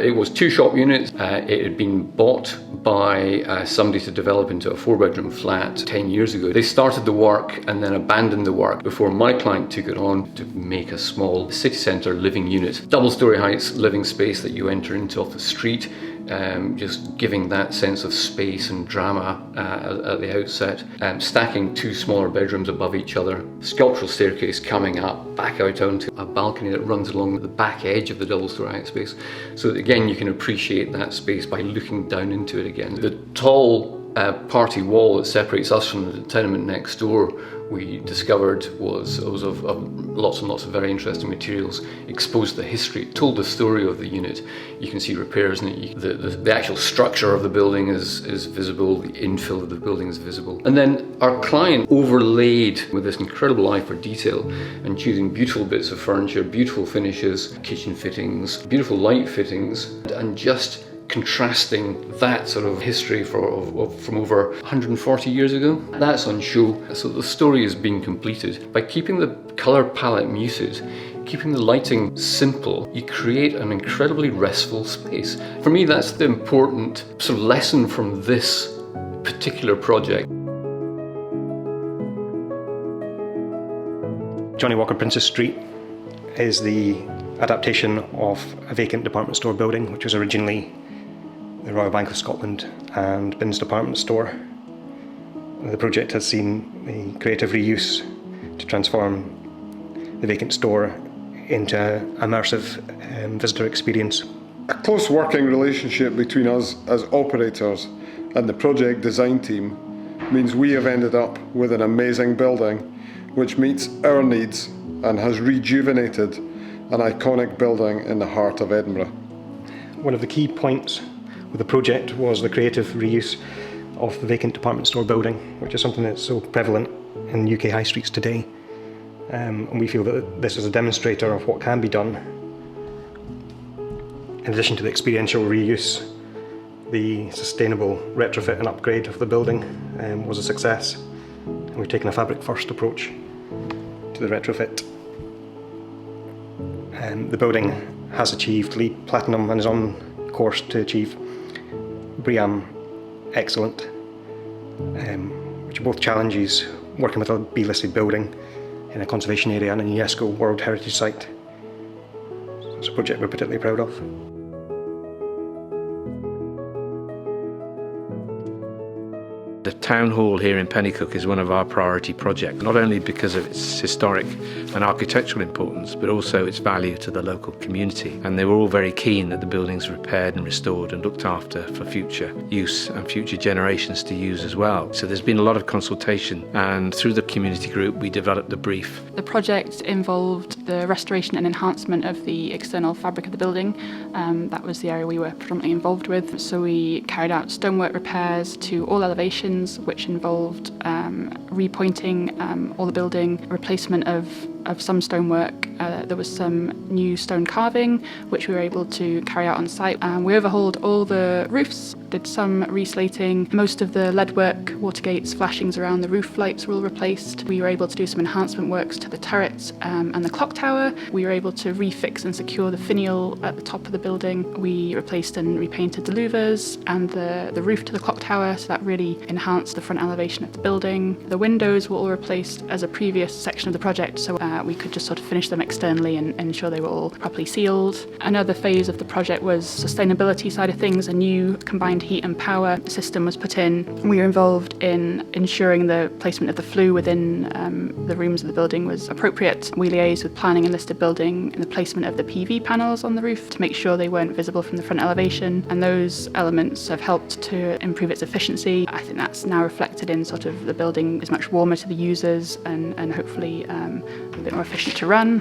It was 2 shop units. It had been bought by somebody to develop into a 4-bedroom flat 10 years ago. They started the work and then abandoned the work before my client took it on to make a small city centre living unit. Double-storey heights living space that you enter into off the street, just giving that sense of space and drama at the outset. Stacking 2 smaller bedrooms above each other. Sculptural staircase coming up, back out onto a balcony that runs along the back edge of the double-storey height space. So that, again, you can appreciate that space by looking down into it again. The tall party wall that separates us from the tenement next door, we discovered was of lots and lots of very interesting materials, exposed the history, told the story of the unit. You can see repairs in it. The actual structure of the building is visible, the infill of the building is visible. And then our client overlaid with this incredible eye for detail and choosing beautiful bits of furniture, beautiful finishes, kitchen fittings, beautiful light fittings, and just contrasting that sort of history from over 140 years ago. That's on show. So the story is being completed. By keeping the colour palette muted, keeping the lighting simple, you create an incredibly restful space. For me, that's the important sort of lesson from this particular project. Johnny Walker Princess Street is the adaptation of a vacant department store building, which was originally the Royal Bank of Scotland and Binns department store. The project has seen the creative reuse to transform the vacant store into an immersive visitor experience. A close working relationship between us as operators and the project design team means we have ended up with an amazing building which meets our needs and has rejuvenated an iconic building in the heart of Edinburgh. One of the key points with the project was the creative reuse of the vacant department store building, which is something that's so prevalent in UK high streets today. And we feel that this is a demonstrator of what can be done. In addition to the experiential reuse, the sustainable retrofit and upgrade of the building was a success. And we've taken a fabric-first approach to the retrofit. The building has achieved LEED Platinum and is on course to achieve BREEAM Excellent, which are both challenges working with a B-listed building in a conservation area and a UNESCO World Heritage Site. So it's a project we're particularly proud of. The town hall here in Pennycook is one of our priority projects, not only because of its historic and architectural importance, but also its value to the local community. And they were all very keen that the building's repaired and restored and looked after for future use and future generations to use as well. So there's been a lot of consultation, and through the community group we developed a brief. The project involved the restoration and enhancement of the external fabric of the building. That was the area we were predominantly involved with. So we carried out stonework repairs to all elevations, which involved repointing all the building, replacement of some stonework. There was some new stone carving, which we were able to carry out on site. We overhauled all the roofs, did some reslating. Most of the leadwork, water gates, flashings around the roof lights were all replaced. We were able to do some enhancement works to the turrets and the clock tower. We were able to refix and secure the finial at the top of the building. We replaced and repainted the louvers and the roof to the clock tower, so that really enhanced the front elevation of the building. The windows were all replaced as a previous section of the project, so we could just sort of finish them externally and ensure they were all properly sealed. Another phase of the project was sustainability side of things. A new combined heat and power system was put in. We were involved in ensuring the placement of the flue within the rooms of the building was appropriate. We liaised with planning and listed building and the placement of the PV panels on the roof to make sure they weren't visible from the front elevation, and those elements have helped to improve its efficiency. I think that's now reflected in sort of the building is much warmer to the users and hopefully a bit more efficient to run.